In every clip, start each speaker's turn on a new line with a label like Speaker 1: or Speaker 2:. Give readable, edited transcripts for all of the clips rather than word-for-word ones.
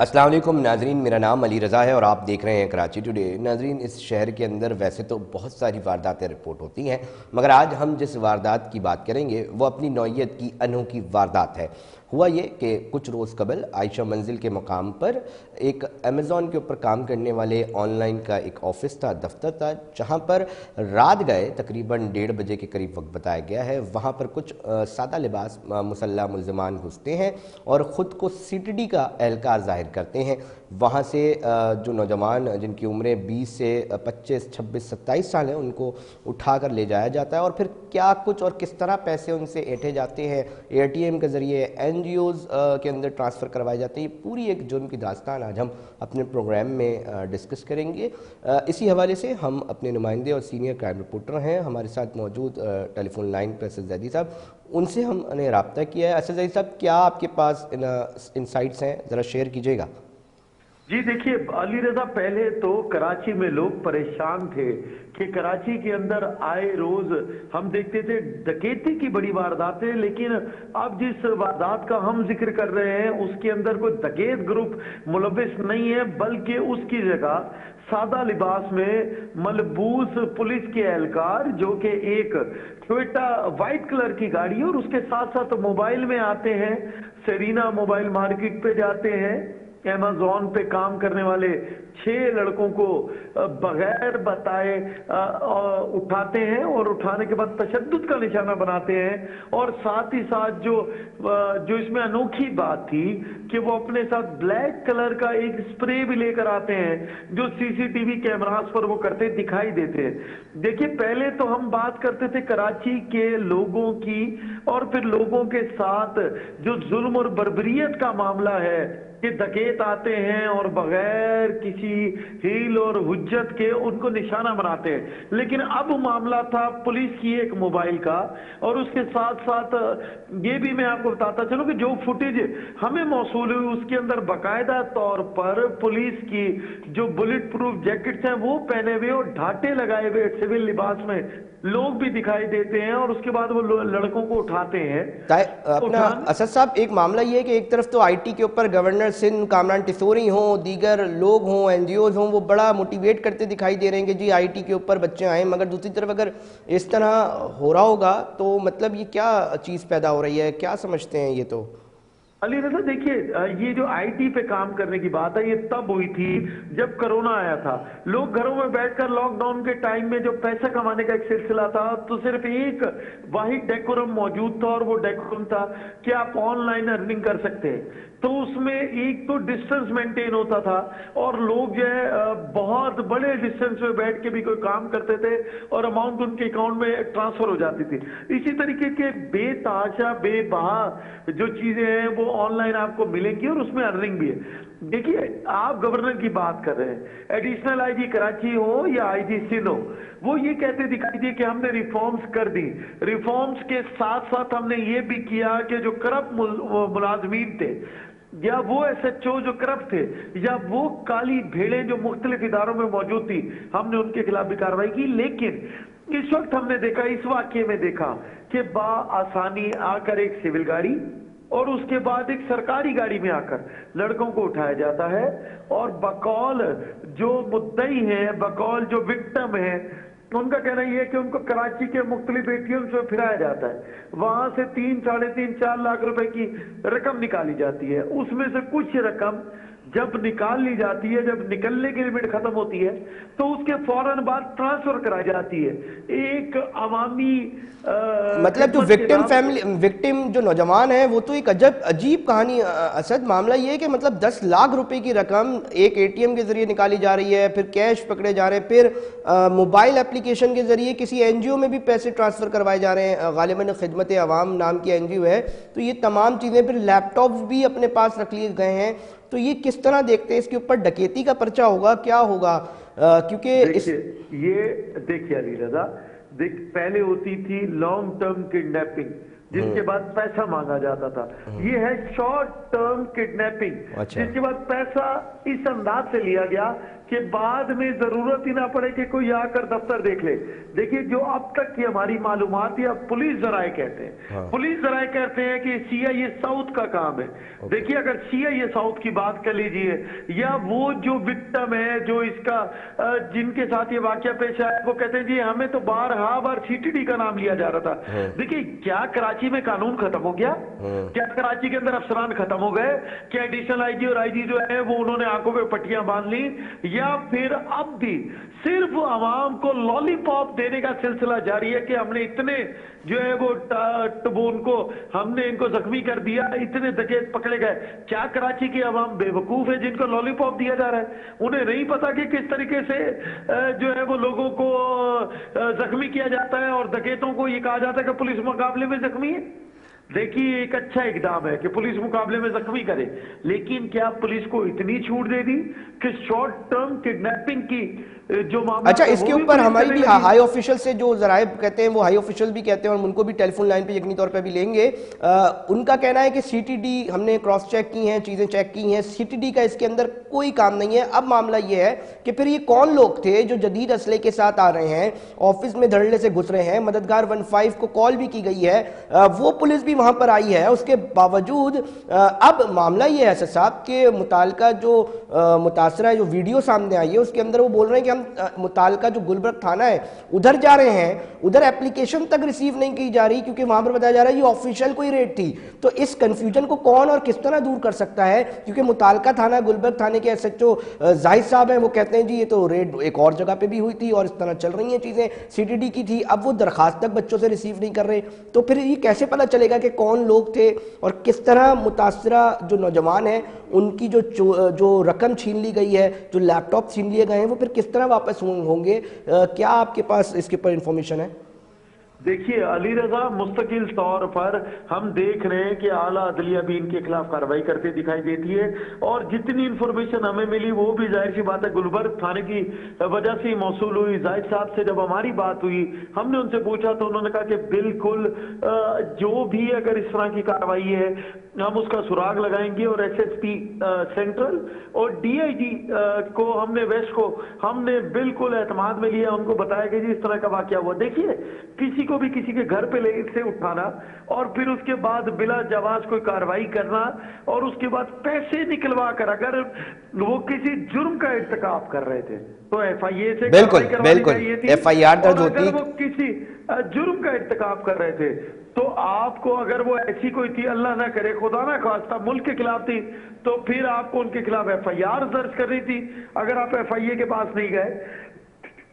Speaker 1: السلام علیکم ناظرین، میرا نام علی رضا ہے اور آپ دیکھ رہے ہیں کراچی ٹوڈے۔ ناظرین، اس شہر کے اندر ویسے تو بہت ساری وارداتیں رپورٹ ہوتی ہیں، مگر آج ہم جس واردات کی بات کریں گے وہ اپنی نوعیت کی انوکھی واردات ہے۔ ہوا یہ کہ کچھ روز قبل عائشہ منزل کے مقام پر ایک امیزون کے اوپر کام کرنے والے آن لائن کا ایک آفس تھا، دفتر تھا، جہاں پر رات گئے تقریباً 1:30 بجے کے قریب وقت بتایا گیا ہے۔ وہاں پر کچھ سادہ لباس مسلح ملزمان گھستے ہیں اور خود کو سی ٹی ڈی کا اہلکار ظاہر کرتے ہیں۔ وہاں سے جو نوجوان جن کی عمریں 20 سے 25 26 27 سال ہیں ان کو اٹھا کر لے جایا جاتا ہے، اور پھر کیا کچھ اور کس طرح پیسے ان سے ایٹھے جاتے ہیں، اے ٹی ایم کے ذریعے این جی اوز کے اندر ٹرانسفر کروائے جاتے ہیں۔ یہ پوری ایک جرم کی داستان آج ہم اپنے پروگرام میں ڈسکس کریں گے۔ اسی حوالے سے ہم اپنے نمائندے اور سینئر کرائم رپورٹر ہیں ہمارے ساتھ موجود ٹیلی فون لائن پہ اسد زیدی صاحب، ان سے ہم نے رابطہ کیا ہے۔ اسد زیدی صاحب، کیا آپ کے پاس انسائٹس ہیں، ذرا شیئر کیجیے گا۔
Speaker 2: جی دیکھیے علی رضا، پہلے تو کراچی میں لوگ پریشان تھے کہ کراچی کے اندر آئے روز ہم دیکھتے تھے ڈکیتی کی بڑی وارداتیں، لیکن اب جس واردات کا ہم ذکر کر رہے ہیں اس کے اندر کوئی ڈکیت گروپ ملوث نہیں ہے، بلکہ اس کی جگہ سادہ لباس میں ملبوس پولیس کے اہلکار جو کہ ایک ٹویٹا وائٹ کلر کی گاڑی اور اس کے ساتھ ساتھ موبائل میں آتے ہیں، سیرینا موبائل مارکیٹ پہ جاتے ہیں، ایمیزون پہ کام کرنے والے 6 لڑکوں کو بغیر بتائے اٹھاتے ہیں اور اٹھانے کے بعد تشدد کا نشانہ بناتے ہیں۔ اور ساتھ ہی ساتھ جو اس میں انوکھی بات تھی کہ وہ اپنے ساتھ بلیک کلر کا ایک سپرے بھی لے کر آتے ہیں جو سی سی ٹی وی کیمراز پر وہ کرتے دکھائی دیتے ہیں۔ دیکھیے، پہلے تو ہم بات کرتے تھے کراچی کے لوگوں کی اور پھر لوگوں کے ساتھ جو ظلم اور بربریت کا معاملہ ہے کہ ڈکیت آتے ہیں اور بغیر کسی ہیل اور حجت کے ان کو نشانہ بناتے ہیں، لیکن اب معاملہ تھا پولیس کی ایک موبائل کا، اور اس کے ساتھ ساتھ یہ بھی میں آپ کو بتاتا چلوں کہ جو فوٹیج ہمیں موصول ہوئی اس کے اندر باقاعدہ طور پر پولیس کی جو بلٹ پروف جیکٹس ہیں وہ پہنے ہوئے اور ڈھاٹے لگائے ہوئے سول لباس میں لوگ بھی دکھائی دیتے ہیں، اور اس کے بعد وہ لڑکوں کو اٹھاتے ہیں۔
Speaker 1: اپنا اسد صاحب، ایک معاملہ یہ ہے کہ ایک طرف تو آئی ٹی کے اوپر گورنر سندھ کامران ٹیسوری ہوں، دیگر لوگ ہوں، این جی اوز ہوں، وہ بڑا موٹیویٹ کرتے دکھائی دے رہے ہیں کہ جی آئی ٹی کے اوپر بچے آئیں، مگر دوسری طرف اگر اس طرح ہو رہا ہوگا تو مطلب یہ کیا چیز پیدا ہو رہی ہے، کیا سمجھتے ہیں یہ تو؟
Speaker 2: علی رضا دیکھیے، یہ جو آئی ٹی پہ کام کرنے کی بات ہے یہ تب ہوئی تھی جب کرونا آیا تھا۔ لوگ گھروں میں بیٹھ کر لاک ڈاؤن کے ٹائم میں جو پیسہ کمانے کا ایک سلسلہ تھا تو صرف ایک واحد ڈیکورم موجود تھا، اور وہ ڈیکورم تھا کہ آپ آن لائن ارننگ کر سکتے ہیں۔ تو اس میں ایک تو ڈسٹنس مینٹین ہوتا تھا اور لوگ جو ہے بہت بڑے ڈسٹنس میں بیٹھ کے بھی کوئی کام کرتے تھے اور اماؤنٹ ان کے اکاؤنٹ میں ٹرانسفر ہو جاتی تھی۔ اسی طریقے کے بے تحاشا بے بہا جو چیزیں ہیں وہ آن لائن آپ کو ملیں گی اور اس میں ارننگ بھی ہے۔ دیکھیے، آپ گورنر کی بات کر رہے ہیں، ایڈیشنل آئی جی کراچی ہو یا آئی جی سندھ ہو، وہ یہ کہتے دکھائی دیے کہ ہم نے ریفارمز کر دی۔ ریفارمز کے ساتھ ساتھ ہم نے یہ بھی کیا کہ جو کرپٹ ملازمین تھے یا وہ ایس ایچ او جو کرپٹ تھے یا وہ کالی بھیڑیں جو مختلف اداروں میں موجود تھی، ہم نے ان کے خلاف بھی کارروائی کی۔ لیکن اس وقت ہم نے دیکھا، اس واقعے میں دیکھا کہ بآسانی آ کر ایک سول گاڑی اور اس کے بعد ایک سرکاری گاڑی میں آ کر لڑکوں کو اٹھایا جاتا ہے، اور بقول جو مدعی ہیں، بقول جو وکٹم ہیں، ان کا کہنا یہ ہے کہ ان کو کراچی کے مختلف اے ٹی ایم سے پھرایا جاتا ہے، وہاں سے 3 ساڑھے 3 4 لاکھ روپے کی رقم نکالی جاتی ہے۔ اس میں سے کچھ رقم جب نکال لی جاتی ہے، جب نکلنے کی لمٹ ختم ہوتی ہے تو اس کے فوراً بعد ٹرانسفر کرائی جاتی ہے ایک عوامی
Speaker 1: مطلب جو وکٹم جو نوجوان ہیں وہ تو ایک عجیب کہانی۔ اسد، معاملہ یہ ہے کہ مطلب 10 لاکھ روپے کی رقم ایک اے ٹی ایم کے ذریعے نکالی جا رہی ہے، پھر کیش پکڑے جا رہے ہیں، پھر موبائل اپلیکیشن کے ذریعے کسی این جی او میں بھی پیسے ٹرانسفر کروائے جا رہے ہیں، غالباً خدمت عوام نام کی این جی او ہے، تو یہ تمام چیزیں، پھر لیپ ٹاپس بھی اپنے پاس رکھ لیے گئے ہیں۔ تو یہ کس طرح دیکھتے ہیں؟ اس کے اوپر ڈکیتی کا پرچہ ہوگا، کیا ہوگا؟ کیونکہ
Speaker 2: دیکھیے علی رضا، پہلے ہوتی تھی لانگ ٹرم کڈنیپنگ، जिसके बाद पैसा मांगा जाता था। ये है शॉर्ट टर्म किडनैपिंग, जिसके बाद पैसा इस अंदाज से लिया गया कि बाद में जरूरत ही ना पड़े कि कोई आकर दफ्तर देख ले। देखिए, जो अब तक की हमारी मालूमात या पुलिस जराए कहते हैं, पुलिस जराए कहते हैं कि CIA साउथ का काम है। देखिए, अगर CIA साउथ की बात कर लीजिए, या वो जो विक्टिम है, जो इसका जिनके साथ ये वाकया पेश आया, वो कहते हैं जी हमें तो बार CTD का नाम लिया जा रहा था। देखिए, क्या कराची में कानून खत्म हो गया? क्या कराची के अंदर अफसरान खत्म हो गए? क्या एडिशनल IG और IG जो है वो उन्होंने आंखों पे पट्टियां बांध ली? या फिर अब भी सिर्फ आवाम को लॉलीपॉप देने का सिलसिला जारी है कि हमने इतने जो है वो उनको हमने इनको जख्मी कर दिया, इतने डकैत पकड़े गए? क्या कराची की आवाम बेवकूफ है जिनको लॉलीपॉप दिया जा रहा है? उन्हें नहीं पता कि किस तरीके से जो है वो लोगों को जख्मी किया जाता है और डकैतों को ये कहा जाता है कि पुलिस मुकाबले में जख्मी है। देखिए, एक अच्छा इकदाम है कि पुलिस मुकाबले में जख्मी करे, लेकिन क्या पुलिस को इतनी छूट दे दी कि शॉर्ट टर्म किडनैपिंग की जो मामला?
Speaker 1: अच्छा, इसके ऊपर हमारी भी हाई ऑफिशियल से जो जराए कहते हैं, वो हाई ऑफिशियल भी कहते हैं और उनको भी टेलीफोन लाइन पे यकीनी तौर पे भी लेंगे। उनका कहना है कि CTD हमने क्रॉस चेक की हैं, चीज़ें चेक की हैं, CTD का इसके अंदर कोई काम नहीं है। अब मामला ये है कि फिर ये कौन लोग थे जो जदीद असले के साथ आ रहे हैं, ऑफिस में धड़ल्ले से घुस रहे हैं? मददगार 15 को कॉल भी की गई है, वो पुलिस भी वहां पर आई है। उसके बावजूद अब मामला ये है साहब कि मुतालका जो मुतासरा जो वीडियो सामने आई है उसके अंदर वो बोल रहे हैं कि हम मुतालका जो गुलबर्ग थाना है उधर जा रहे हैं, उधर एप्लीकेशन तक रिसीव नहीं की जा रही क्योंकि वहां पर बताया जा रहा है ये ऑफिशियल कोई रेड थी। तो इस कंफ्यूजन को कौन और किस तरह दूर कर सकता है? क्योंकि मुतालका थाना गुलबर्ग थाने के SHO जाहिद साहब हैं, वो कहते हैं जी ये तो रेड एक और जगह पे भी हुई थी और इस तरह चल रही हैं चीजें, CTD की थी। अब वो दरखास्त तक बच्चों से रिसीव नहीं कर रहे, तो फिर ये कैसे पता चलेगा कि कौन लोग थे और किस तरह मुतासरा जो नौजवान है उनकी जो रकम छीन ली गई है, जो लैपटॉप छीन लिए गए हैं, वो फिर किस तरह वापस होंगे? क्या आपके पास इसके ऊपर इंफॉर्मेशन है?
Speaker 2: देखिए अली रजा, मुस्तकिल तौर पर हम देख रहे हैं कि आला अदलिया भी इनके खिलाफ कार्रवाई करते दिखाई देती है और जितनी इंफॉर्मेशन हमें मिली वो भी जाहिर सी बात है गुलबर्ग थाने की वजह से मौसूल हुई। जाहिद साहब से जब हमारी बात हुई, हमने उनसे पूछा तो उन्होंने कहा कि बिल्कुल जो भी अगर इस तरह की कार्रवाई है हम उसका सुराग लगाएंगे और SSP सेंट्रल और DIG को हमने वेस्ट को हमने बिल्कुल एतमाद में लिया, उनको बताया कि जी इस तरह का वाकया हुआ। देखिए, किसी को भी किसी के घर पे ले से उठाना और फिर उसके बाद बिला जवाज कोई कार्रवाई करना और उसके बाद पैसे निकलवा कर, अगर वो किसी जुर्म का इर्तिकाब कर रहे थे तो FIA से
Speaker 1: बिल्कुल FIR दर्ज होती।
Speaker 2: अगर वो किसी जुर्म का इर्तिकाब कर रहे थे तो आपको, अगर वो ऐसी कोई थी, अल्लाह ना करे खुदा ना खास्ता मुल्क के खिलाफ थी, तो फिर आपको उनके खिलाफ FIR दर्ज करनी थी अगर आप FIA के पास नहीं गए।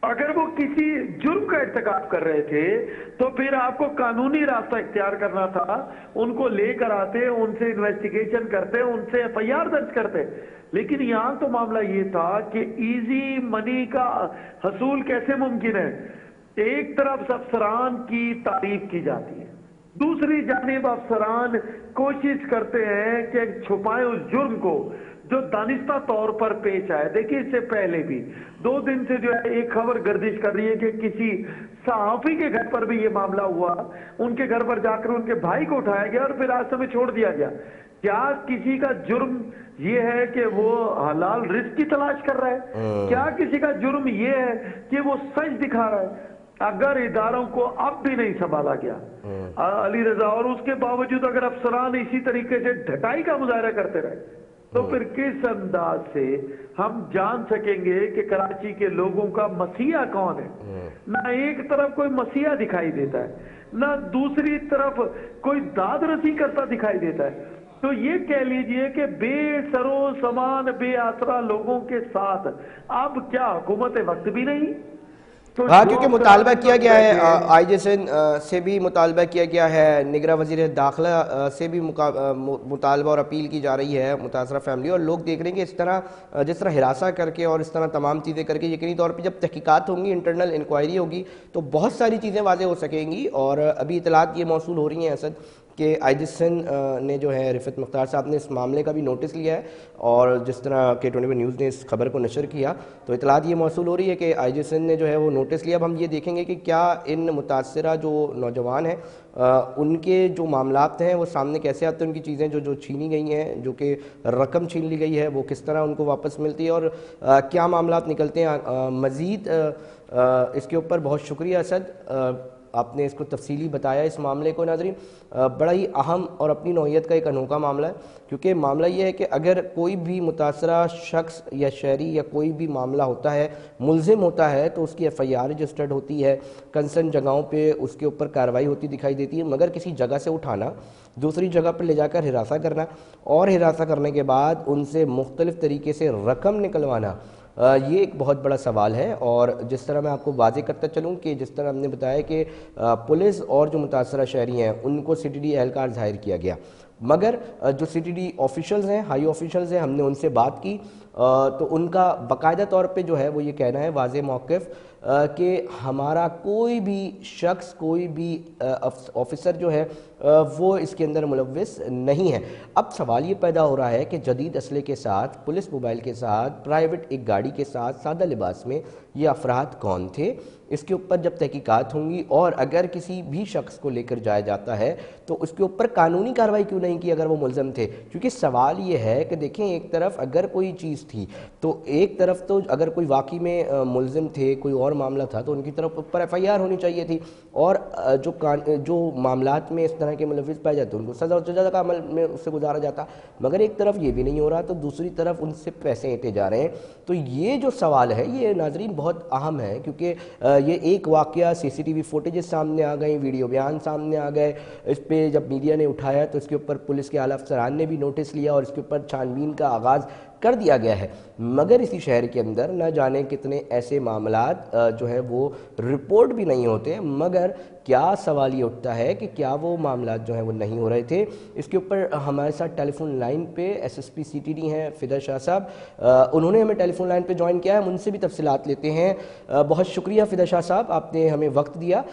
Speaker 2: अगर वो किसी जुर्म का इर्तिकाब कर रहे थे तो फिर आपको कानूनी रास्ता इख्तियार करना था, उनको लेकर आते, उनसे इन्वेस्टिगेशन करते, उनसे FIR दर्ज करते। लेकिन यहां तो मामला ये था कि इजी मनी का हसूल कैसे मुमकिन है? एक तरफ अफसरान की तारीफ की जाती है, दूसरी जानिब अफसरान कोशिश करते हैं कि छुपाएं उस जुर्म को जो दानिस्ता तौर पर पेश आए। देखिए, इससे पहले भी 2 दिन से जो है एक खबर गर्दिश कर रही है कि किसी सहाफी के घर पर भी ये मामला हुआ, उनके घर पर जाकर उनके भाई को उठाया गया और फिर रास्ते में छोड़ दिया गया। क्या किसी का जुर्म ये है कि वो हलाल रिस्क की तलाश कर रहा है? क्या किसी का जुर्म ये है कि वो सच दिखा रहा है? अगर इदारों को अब भी नहीं संभाला गया अली रजा, और उसके बावजूद अगर अफसरान इसी तरीके से ढटाई का मुजाहरा करते रहे, तो फिर किस अंदाज से हम जान सकेंगे कि कराची के लोगों का मसीहा कौन है? ना एक तरफ कोई मसीहा दिखाई देता है, ना दूसरी तरफ कोई दाद रसी करता दिखाई देता है। तो ये कह लीजिए कि बेसरो समान बेआसरा लोगों के साथ अब क्या हुकूमत वक्त भी नहीं? तो
Speaker 1: हाँ, क्योंकि मुतालबा किया गया है IJSN से भी मुतालबा किया गया है, निगरां वज़ीर दाखिला से भी मुतालबा और अपील की जा रही है मुतासरा फैमिली, और लोग देख रहे हैं कि इस तरह जिस तरह हिरासा करके और इस तरह तमाम चीज़ें करके यकीनी तौर पर जब तहकीकात होंगी, इंटरनल इंक्वायरी होगी तो बहुत सारी चीज़ें वाज़ेह हो सकेंगी। और अभी इतलात ये मौसूल हो रही हैं असद کہ IGSN نے जो है रिफत मुख्तार साहब ने इस मामले का भी नोटिस लिया है, और जिस तरह के 24 न्यूज़ ने इस खबर को नशर किया तो इतलात ये मौसूल हो रही है कि IGSN ने जो है वो नोटिस लिया। अब हम ये देखेंगे कि क्या इन मुतासरा जो नौजवान हैं उनके जो मामलात हैं वो सामने कैसे आते हैं, उनकी चीज़ें जो छीनी गई हैं, जो कि रकम छीन ली गई है, वो किस तरह उनको वापस मिलती है, और क्या मामलात निकलते हैं मज़ीद। इसके ऊपर बहुत शुक्रिया असद, आपने इसको तफसीली बताया इस मामले को। नाज़रीन, बड़ा ही अहम और अपनी नौइयत का एक अनोखा मामला है, क्योंकि मामला ये है कि अगर कोई भी मुतासरा शख्स या शहरी या कोई भी मामला होता है, मुलजिम होता है, तो उसकी FIR रजिस्टर्ड होती है, कंसर्न जगहों पे उसके ऊपर कार्रवाई होती दिखाई देती है। मगर किसी जगह से उठाना, दूसरी जगह पर ले जाकर हिरासा करना, और हिरासा करने के बाद उनसे मुख्तलिफ़ तरीके से रकम निकलवाना, ये एक बहुत बड़ा सवाल है। और जिस तरह मैं आपको वाज़ेह करता चलूँ कि जिस तरह हमने बताया कि पुलिस और जो मुतासरा शहरी हैं उनको CTD एहलकार ज़ाहिर किया गया, मगर जो CTD ऑफिशल्स हैं, हाई ऑफिशल्स हैं, हमने उनसे बात की तो उनका बाकायदा तौर पे जो है वो ये कहना है वाज़ेह मौक़िफ़ कि हमारा कोई भी शख्स, कोई भी ऑफिसर जो है वो इसके अंदर मुलव्विस नहीं है। अब सवाल ये पैदा हो रहा है कि जदीद असले के साथ, पुलिस मोबाइल के साथ, प्राइवेट एक गाड़ी के साथ, सादा लिबास में ये अफराद कौन थे, इसके ऊपर जब तहकीकात होंगी और अगर किसी भी शख्स को लेकर जाया जाता है तो उसके ऊपर कानूनी कार्रवाई क्यों नहीं की अगर वो मुलज़म थे। क्योंकि सवाल ये है कि देखें, एक तरफ अगर कोई चीज़ थी तो एक तरफ तो अगर कोई वाकई में मुलज़म थे, कोई और मामला था, तो उनकी तरफ ऊपर FIR होनी चाहिए थी, और जो मामलात में इस तरह के मुलव्विस पाए जाते हैं उनको सज़ा और सज़ा का अमल में उससे गुजारा जाता। मगर एक तरफ ये भी नहीं हो रहा तो दूसरी तरफ उनसे पैसे ऐंठे जा रहे हैं। तो ये जो सवाल है ये नाज़रीन बहुत अहम है, क्योंकि ये एक वाक़या, CCTV फुटेजेस सामने आ गई, वीडियो बयान सामने आ गए, इस पे जब मीडिया ने उठाया तो इसके ऊपर पुलिस के आला अफसरान ने भी नोटिस लिया और इसके ऊपर छानबीन का आगाज़ कर दिया गया है। मगर इसी शहर के अंदर न जाने कितने ऐसे मामलात जो है वो रिपोर्ट भी नहीं होते। मगर क्या सवाल ये उठता है कि क्या वो मामलात जो हैं वो नहीं हो रहे थे। इसके ऊपर हमारे साथ टेलीफोन लाइन पे SSP CTD हैं फ़िदा शाह साहब, उन्होंने हमें टेलीफोन लाइन पे ज्वाइन किया है, हम उनसे भी तफसीलात लेते हैं। बहुत शुक्रिया फ़िदा शाह साहब, आपने हमें वक्त दिया।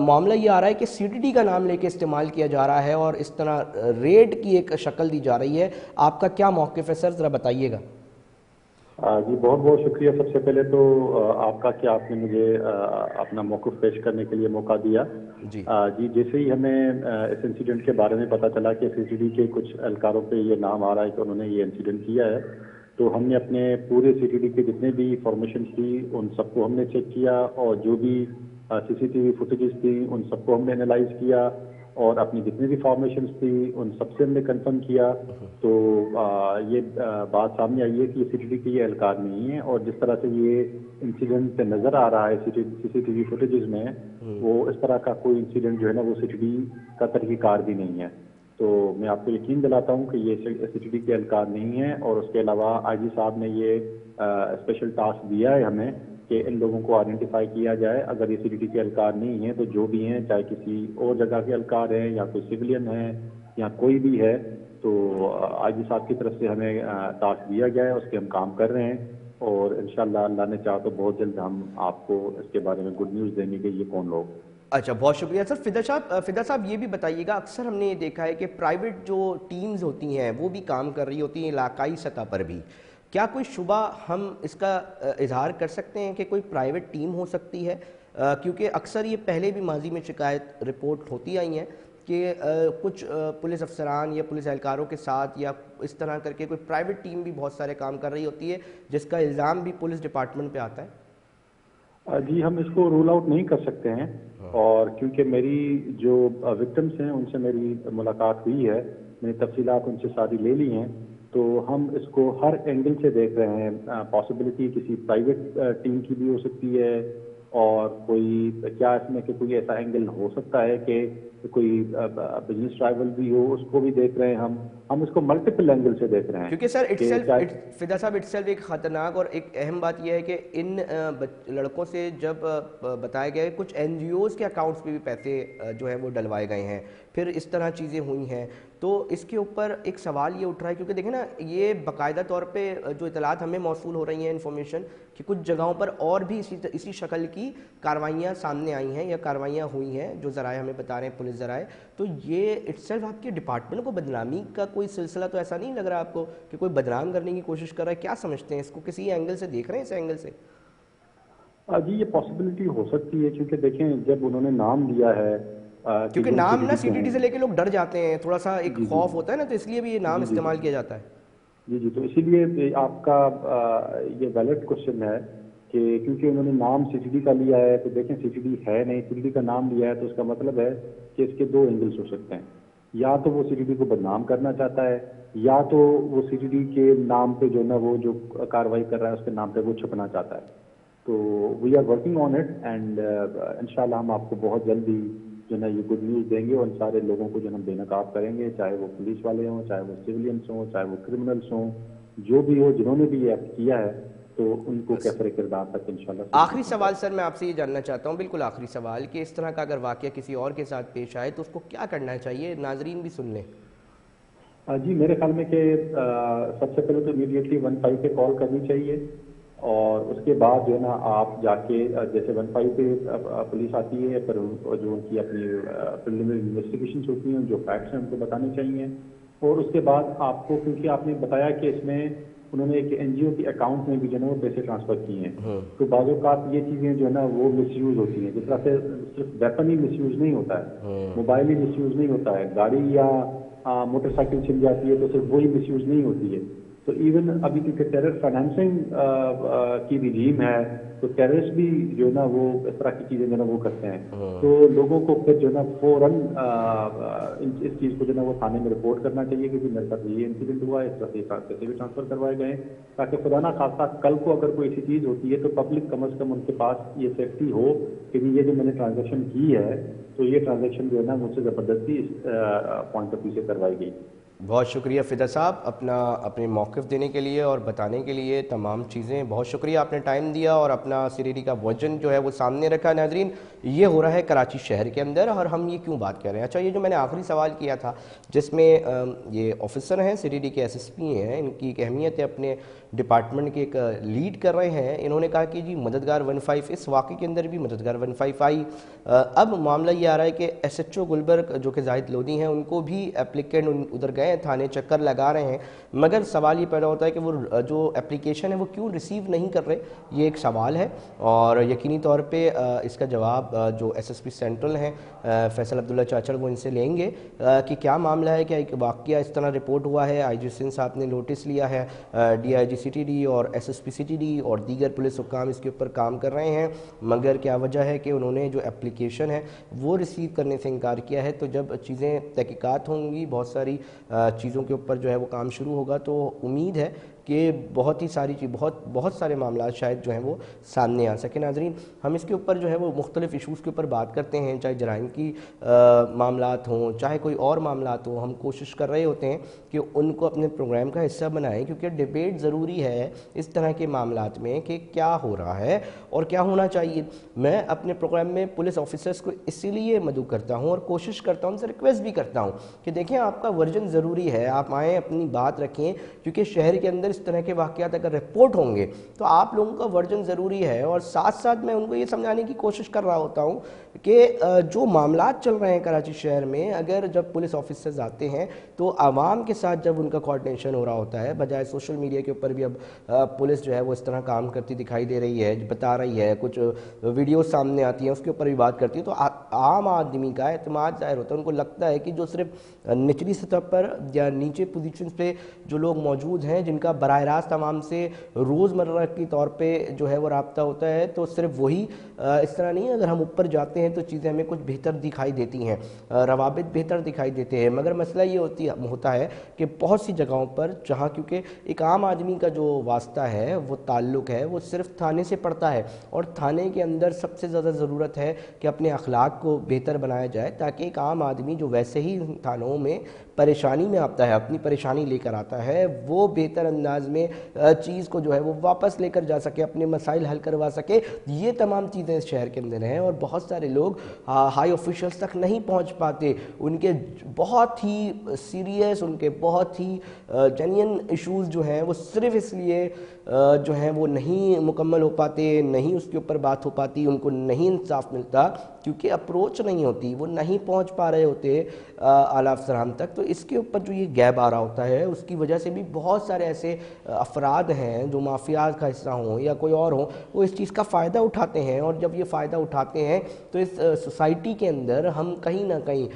Speaker 1: मामला ये आ रहा है कि CTD का नाम लेके इस्तेमाल किया जा रहा है और इस तरह रेड की एक शक्ल दी जा रही है। आपका क्या मौक़िफ़ है सर, ज़रा बताइएगा।
Speaker 3: जी बहुत बहुत शुक्रिया। सबसे पहले तो आपका कि आपने मुझे अपना मौक़िफ़ पेश करने के लिए मौका दिया। जी जैसे ही हमें इस इंसिडेंट के बारे में पता चला कि CTD के कुछ एहलकारों पे ये नाम आ रहा है कि उन्होंने ये इंसिडेंट किया है, तो हमने अपने पूरे CTD के जितने भी इंफॉर्मेशन थी उन सबको हमने चेक किया, और जो भी CCTV फुटेजेस थी उन सबको हमने एनालाइज किया, और अपनी जितनी भी फॉर्मेशन थी उन सबसे हमने कंफर्म किया। तो ये बात सामने आई है कि CTD के ये एहलकार नहीं है, और जिस तरह से ये इंसिडेंट नज़र आ रहा है CCTV फुटेजेस में, वो इस तरह का कोई इंसिडेंट जो है ना वो CTD का तहकीकार भी नहीं है। तो मैं आपको यकीन दिलाता हूँ कि ये CTD के एहलकार नहीं है। और उसके अलावा IG साहब ने ये स्पेशल टास्क दिया है हमें कि इन लोगों को आइडेंटिफाई किया जाए। अगर ये CTD के एहलकार नहीं है तो जो भी हैं, चाहे किसी और जगह के एहलकार हैं या कोई सिविलियन है या कोई भी है, तो IG साहब की तरफ से हमें टास्क दिया गया है, उसके हम काम कर रहे हैं, और इंशाल्लाह अल्लाह ने चाहा तो बहुत जल्द हम आपको इसके बारे में गुड न्यूज़ देंगे कि ये कौन लोग।
Speaker 1: अच्छा, बहुत शुक्रिया सर। फ़िदा साहब ये भी बताइएगा, अक्सर हमने ये देखा है कि प्राइवेट जो टीम्स होती हैं वो भी काम कर रही होती हैं इलाकाई सतह पर भी। क्या कोई शुबा हम इसका इजहार कर सकते हैं कि कोई प्राइवेट टीम हो सकती है? क्योंकि अक्सर ये पहले भी माजी में शिकायत रिपोर्ट होती आई हैं कि कुछ पुलिस अफसरान या पुलिस एहलकारों के साथ या इस तरह करके कोई प्राइवेट टीम भी बहुत सारे काम कर रही होती है, जिसका इल्ज़ाम भी पुलिस डिपार्टमेंट पे आता है।
Speaker 3: जी हम इसको रूल आउट नहीं कर सकते हैं, और क्योंकि मेरी जो विक्टिम्स हैं उनसे मेरी मुलाकात हुई है, मैंने तफसीलात उनसे सारी ले ली हैं, तो हम इसको हर एंगल से देख रहे हैं। पॉसिबिलिटी किसी प्राइवेट टीम की भी हो सकती है, और कोई क्या इसमें कि कोई ऐसा एंगल हो सकता है कि कोई बिजनेस ट्राइवल भी हो, उसको भी देख रहे हैं। हम इसको मल्टीपल एंगल से देख रहे हैं,
Speaker 1: क्योंकि सर फ़िदा साहब इटसेल्फ एक ख़तरनाक और एक अहम बात यह है कि इन लड़कों से जब बताया गया है कुछ NGOs के अकाउंट्स पे भी पैसे जो है वो डलवाए गए हैं, फिर इस तरह चीज़ें हुई हैं, तो इसके ऊपर एक सवाल ये उठ रहा है, क्योंकि देखें ना, ये बाकायदा तौर पे जो इतलात हमें मौसूल हो रही हैं इन्फॉर्मेशन कि कुछ जगहों पर और भी इसी शक्ल की कार्रवाइयाँ सामने आई हैं या कार्रवाइयाँ हुई हैं, जो ज़राए हमें बता रहे हैं पुलिस نظر آئے. تو یہ اٹ سیلف آپ کے ڈپارٹمنٹ کو بدنامی کا کوئی سلسلہ تو ایسا نہیں لگ رہا آپ کو کہ کوئی بدنام کرنے کی کوشش کر رہا ہے؟ کیا سمجھتے ہیں اس کو؟ کسی اینگل سے دیکھ رہے ہیں اس اینگل سے؟
Speaker 3: جی یہ پاسبلٹی ہو سکتی ہے، کیونکہ دیکھیں جب انہوں نے نام دیا ہے
Speaker 1: کیونکہ نام نا CTD سے لے کے لوگ ڈر جاتے ہیں، تھوڑا سا ایک خوف ہوتا ہے نا، تو اس لیے بھی یہ نام استعمال کیا جاتا ہے.
Speaker 3: جی تو اسی لیے آپ کا یہ ویلڈ کوشچن ہے کہ کیونکہ انہوں نے نام CTD کا لیا ہے، تو دیکھیں CTD ہے نہیں، CTD کا نام لیا ہے تو اس کا مطلب ہے کہ اس کے دو اینگلس ہو سکتے ہیں. یا تو وہ CTD کو بدنام کرنا چاہتا ہے، یا تو وہ CTD کے نام پہ جو نا وہ جو کارروائی کر رہا ہے اس کے نام پہ وہ چھپنا چاہتا ہے. تو we are working on it, and انشاءاللہ ہم آپ کو بہت جلدی جو نا یہ گڈ نیوز دیں گے، اور ان سارے لوگوں کو جو ہم بے نقاب کریں گے، چاہے وہ پولیس والے ہوں، چاہے وہ سویلینس ہوں، چاہے وہ کرمنلس ہوں، جو بھی ہو، جنہوں نے بھی یہ ایکٹ کیا ہے تو ان کو کیسر کردار تک انشاءاللہ.
Speaker 1: آخری سوال سر میں آپ سے یہ جاننا چاہتا ہوں، بالکل آخری سوال، کہ اس طرح کا اگر واقعہ کسی اور کے ساتھ پیش آئے تو اس کو کیا کرنا چاہیے؟ ناظرین بھی سن لیں.
Speaker 3: جی میرے خیال میں کہ سب سے پہلے تو امیڈیٹلی 15 پہ کال کرنی چاہیے، اور اس کے بعد جو ہے نا آپ جا کے جیسے 15 پہ پولیس آتی ہے، پر جو ان کی اپنی پریلیمنری انویسٹیگیشنس ہوتی ہیں، جو فیکٹس ہیں ان کو بتانے چاہیے. اور اس کے بعد آپ کو، کیونکہ آپ نے بتایا کہ اس میں انہوں نے ایک NGO کے اکاؤنٹ میں بھی جو ہے نا وہ پیسے ٹرانسفر کیے ہیں، تو بعض اوقات یہ چیزیں جو ہے نا وہ مس یوز ہوتی ہیں. جس طرح سے صرف ویپن ہی مس یوز نہیں ہوتا ہے، موبائل ہی مس یوز نہیں ہوتا ہے، گاڑی یا موٹر سائیکل چھن جاتی ہے تو صرف وہی مس یوز نہیں ہوتی ہے. تو ایون ابھی کیونکہ ٹیرر فائنینسنگ کی رجیم ہے، تو ٹیررسٹ بھی جو ہے نا وہ اس طرح کی چیزیں جو ہے نا وہ کرتے ہیں. تو لوگوں کو پھر جو ہے نا فوراً اس چیز کو جو ہے نا وہ تھانے میں رپورٹ کرنا چاہیے کہ میرے ساتھ یہ انسیڈنٹ ہوا ہے، اس طرح سے پیسے بھی ٹرانسفر کروائے گئے ہیں، تاکہ خدا نہ خواستہ کل کو اگر کوئی ایسی چیز ہوتی ہے تو پبلک کم از کم ان کے پاس یہ سیفٹی ہو کہ یہ جو میں نے ٹرانزیکشن کی ہے تو یہ ٹرانزیکشن جو ہے نا مجھ سے زبردستی اس پوائنٹ آف ویو سے کروائی گئی.
Speaker 1: بہت شکریہ فدا صاحب اپنے موقف دینے کے لیے اور بتانے کے لیے تمام چیزیں. بہت شکریہ، آپ نے ٹائم دیا اور اپنا سریری کا ورژن جو ہے وہ سامنے رکھا. ناظرین یہ ہو رہا ہے کراچی شہر کے اندر، اور ہم یہ کیوں بات کر رہے ہیں؟ اچھا، یہ جو میں نے آخری سوال کیا تھا جس میں یہ آفیسر ہیں سریری کے SSP ہیں، ان کی ایک اہمیت ہے، اپنے ڈپارٹمنٹ کے ایک لیڈ کر رہے ہیں. انہوں نے کہا کہ جی مددگار 15 اس واقعے کے اندر بھی مددگار 15 آئی. اب معاملہ یہ آ رہا ہے کہ SHO گلبرگ جو کہ زاہد لودھی ہیں، ان کو بھی اپلیکینٹ ادھر گئے تھانے، چکر لگا رہے ہیں، مگر سوال یہ پیدا ہوتا ہے کہ وہ جو اپلیکیشن ہے وہ کیوں ریسیو نہیں کر رہے؟ یہ ایک سوال ہے، اور یقینی طور پہ اس کا جواب جو SSP سینٹرل ہیں فیصل عبداللہ چاچڑ وہ ان سے لیں گے کہ کیا معاملہ ہے، کیا ایک واقعہ اس طرح رپورٹ ہوا ہے. IG سندھ صاحب نے نوٹس لیا ہے، DIG CTD اور SSP CTD اور دیگر پولیس حکام اس کے اوپر کام کر رہے ہیں، مگر کیا وجہ ہے کہ انہوں نے جو اپلیکیشن ہے وہ ریسیو کرنے سے انکار کیا ہے. تو جب چیزیں تحقیقات ہوں گی، بہت ساری چیزوں کے اوپر جو ہے وہ کام شروع ہوگا، تو امید ہے کہ بہت ہی ساری بہت سارے معاملات شاید جو ہیں وہ سامنے آ سکیں. ناظرین ہم اس کے اوپر جو ہے وہ مختلف ایشوز کے اوپر بات کرتے ہیں، چاہے جرائم کی معاملات ہوں، چاہے کوئی اور معاملات ہوں. ہم کوشش کر رہے ہوتے ہیں کہ ان کو اپنے پروگرام کا حصہ بنائیں، کیونکہ ڈیبیٹ ضروری ہے اس طرح کے معاملات میں کہ کیا ہو رہا ہے اور کیا ہونا چاہیے. میں اپنے پروگرام میں پولیس آفیسرز کو اسی لیے مدعو کرتا ہوں اور کوشش کرتا ہوں، ان سے ریکویسٹ بھی کرتا ہوں کہ دیکھیں آپ کا ورژن ضروری ہے، آپ آئیں اپنی بات رکھیں، کیونکہ شہر کے اندر اس طرح کے واقعات اگر رپورٹ ہوں گے تو آپ لوگوں کا ورژن ضروری ہے. اور ساتھ ساتھ میں ان کو یہ سمجھانے کی کوشش کر رہا ہوتا ہوں کہ جو معاملات چل رہے ہیں کراچی شہر میں، اگر جب پولیس آفیسرز آتے ہیں تو عوام کے ساتھ جب ان کا کوارڈینیشن ہو رہا ہوتا ہے، بجائے سوشل میڈیا کے اوپر بھی اب پولیس جو ہے وہ اس طرح کام کرتی دکھائی دے رہی ہے، بتا رہی ہے، کچھ ویڈیوز سامنے آتی ہیں اس کے اوپر بھی بات کرتی ہے، تو عام آدمی کا اعتماد ظاہر ہوتا ہے. ان کو لگتا ہے کہ جو صرف نچلی سطح پر یا نیچے پوزیشنز پہ جو لوگ موجود ہیں، جن کا براہ راست عوام سے روزمرہ کی طور پہ جو ہے وہ رابطہ ہوتا ہے، تو صرف وہی اس طرح نہیں ہے. اگر ہم اوپر جاتے ہیں تو چیزیں ہمیں کچھ بہتر دکھائی دیتی ہیں، روابط بہتر دکھائی دیتے ہیں، مگر مسئلہ یہ ہوتا ہے کہ بہت سی جگہوں پر جہاں کیونکہ ایک عام آدمی کا جو واسطہ ہے، وہ تعلق ہے، وہ صرف تھانے سے پڑتا ہے، اور تھانے کے اندر سب سے زیادہ ضرورت ہے کہ اپنے اخلاق کو بہتر بنایا جائے، تاکہ ایک عام آدمی جو ویسے ہی تھانوں میں परेशानी में आता है, अपनी परेशानी लेकर आता है, वो बेहतर अंदाज में चीज़ को जो है वो वापस लेकर जा सके, अपने मसाइल हल करवा सके। ये तमाम चीज़ें इस शहर के अंदर हैं और बहुत सारे लोग हाई ऑफिशियल्स तक नहीं पहुंच पाते। उनके बहुत ही सीरियस, उनके बहुत ही जेन्युइन इश्यूज़ जो हैं वो सिर्फ इसलिए जो हैं वो नहीं मुकम्मल हो पाते, नहीं उसके ऊपर बात हो पाती, उनको नहीं इंसाफ मिलता क्योंकि अप्रोच नहीं होती, वो नहीं पहुंच पा रहे होते आला अफसरान तक। तो इसके ऊपर जो ये गैप आ रहा होता है उसकी वजह से भी बहुत सारे ऐसे अफराद हैं जो माफियाज का हिस्सा हों या कोई और हो, वो इस चीज़ का फ़ायदा उठाते हैं। और जब ये फ़ायदा उठाते हैं तो इस सोसाइटी के अंदर हम कहीं ना कहीं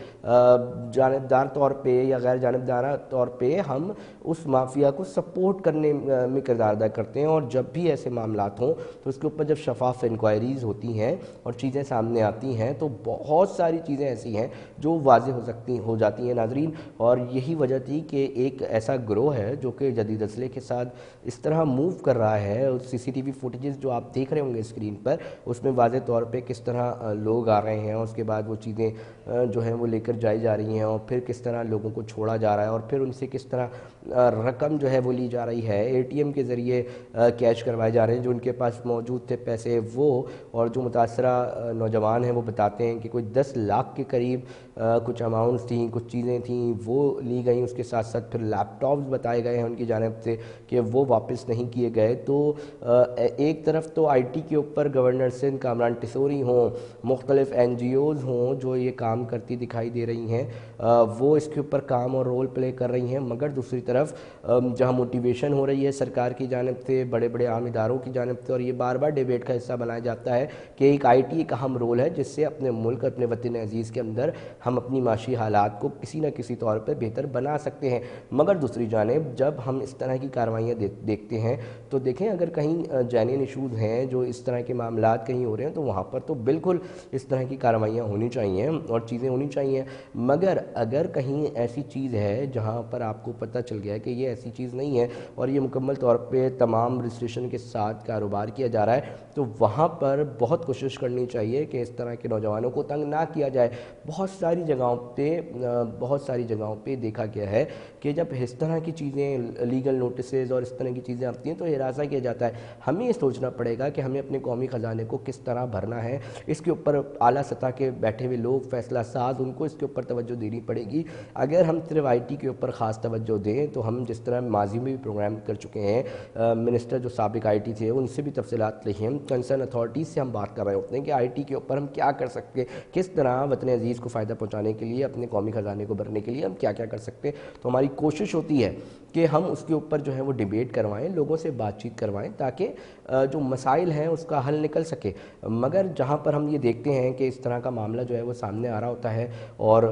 Speaker 1: जानिबदार तौर पे या गैर जानिबदार तौर पे हम उस माफिया को सपोर्ट करने में किरदार अदा करते हैं। और जब भी ऐसे मामलात हों तो उसके ऊपर जब शफाफ इंक्वायरीज़ होती हैं और चीज़ें सामने आती हैं तो बहुत सारी चीज़ें ऐसी हैं जो वाज़ेह हो जाती हैं नाज़रीन। और यही वजह थी कि एक ऐसा ग्रोह है जो कि जदीद असले के साथ इस तरह मूव कर रहा है। CCTV फुटेजेस जो आप देख रहे होंगे स्क्रीन पर, उसमें वाज़ेह तौर पे किस तरह लोग आ रहे हैं, उसके बाद वो चीज़ें जो हैं वो लेकर जाई जा रही हैं और फिर किस तरह लोगों को छोड़ा जा रहा है और फिर उनसे किस तरह रकम जो है वो ली जा रही है, ATM के ज़रिए कैश करवाए जा रहे हैं जो उनके पास मौजूद थे पैसे वो। और जो मुतासरा नौजवान हैं वो बताते हैं कि कोई 10 लाख के करीब कुछ अमाउंट्स थी, कुछ चीज़ें थीं वो ली गई। उसके साथ साथ फिर लैपटॉप्स बताए गए हैं उनकी जानिब से कि वो वापस नहीं किए गए। तो एक तरफ तो IT के ऊपर गवर्नर सिंध कामरान टिसोरी हों, मुख्तलिफ NGOs हों जो ये काम करती दिखाई दे रही हैं, वो इसके ऊपर काम और रोल प्ले कर रही हैं। मगर दूसरी तरफ जहाँ मोटिवेशन हो रही है सरकार की जानिब से, बड़े बड़े आम इदारों की जानिब से, और ये बार बार डिबेट का हिस्सा बनाया जाता है कि एक IT एक अहम रोल है जिससे अपने मुल्क, अपने वतन अजीज़ के अंदर हम अपनी माशी हालात को किसी न किसी तौर पर बेहतर बना सकते हैं। मगर दूसरी जानिब जब हम इस तरह की कार्रवाइयाँ देखते हैं तो देखें अगर कहीं जेन्युइन इशूज़ हैं जो इस तरह के मामलात कहीं हो रहे हैं तो वहाँ पर तो बिल्कुल इस तरह की कार्रवाइयाँ होनी चाहिए और चीज़ें होनी चाहिए। मगर अगर कहीं ऐसी चीज़ है जहाँ पर आपको पता चल गया कि ये ऐसी चीज़ नहीं है और ये मुकम्मल तौर पे तमाम रजिस्ट्रेशन के साथ कारोबार किया जा रहा है तो वहाँ पर बहुत कोशिश करनी चाहिए कि इस तरह के नौजवानों को तंग ना किया जाए। बहुत सारी जगहों पे देखा गया है कि जब इस तरह की चीज़ें, लीगल नोटिसेज और इस तरह की चीज़ें आती हैं तो हिरासा किया जाता है। हमें ये सोचना पड़ेगा कि हमें अपने कौमी ख़जाने को किस तरह भरना है। इसके ऊपर आला सतह के बैठे हुए लोग, फैसला साज, उनको इसके ऊपर तवज्जो देनी पड़ेगी। अगर हम सिर्फ IT के ऊपर ख़ास तवज्जो दें तो हम जिस तरह माजी में भी प्रोग्राम कर चुके हैं, मिनिस्टर जो साबिक IT थे उनसे भी तफसीलात लिखी हैं, कंसर्न अथॉरिटीज़ से हम बात कर रहे होते हैं कि IT के ऊपर हम क्या कर सकते हैं, किस तरह वतन अजीज़ को फ़ायदा पहुँचाने के लिए, अपने कौमी ख़जाने को भरने के लिए हम क्या क्या कर सकते हैं। तो हमारी कोशिश होती है कि हम उसके ऊपर जो है वो डिबेट करवाएं, लोगों से बातचीत करवाएं ताकि जो मसाइल हैं उसका हल निकल सके। मगर जहाँ पर हम ये देखते हैं कि इस तरह का मामला जो है वो सामने आ रहा होता है और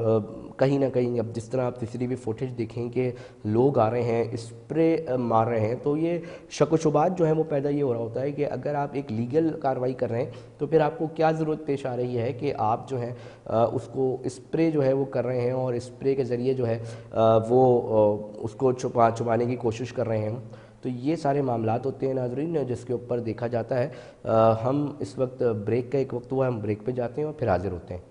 Speaker 1: कहीं ना कहीं अब जिस तरह आप CCTV फुटेज देखें कि लोग आ रहे हैं, स्प्रे मार रहे हैं, तो ये शक व शुबात जो है वो पैदा ये हो रहा होता है कि अगर आप एक लीगल कार्रवाई कर रहे हैं तो फिर आपको क्या ज़रूरत पेश आ रही है कि आप जो है उसको स्प्रे जो है वो कर रहे हैं और स्प्रे के ज़रिए जो है वो उसको छुपाने की कोशिश कर रहे हैं। तो ये सारे मामलात होते हैं नाज़रीन जिसके ऊपर देखा जाता है। हम इस वक्त ब्रेक का एक वक्त हुआ, हम ब्रेक पे जाते हैं और फिर हाजिर होते हैं।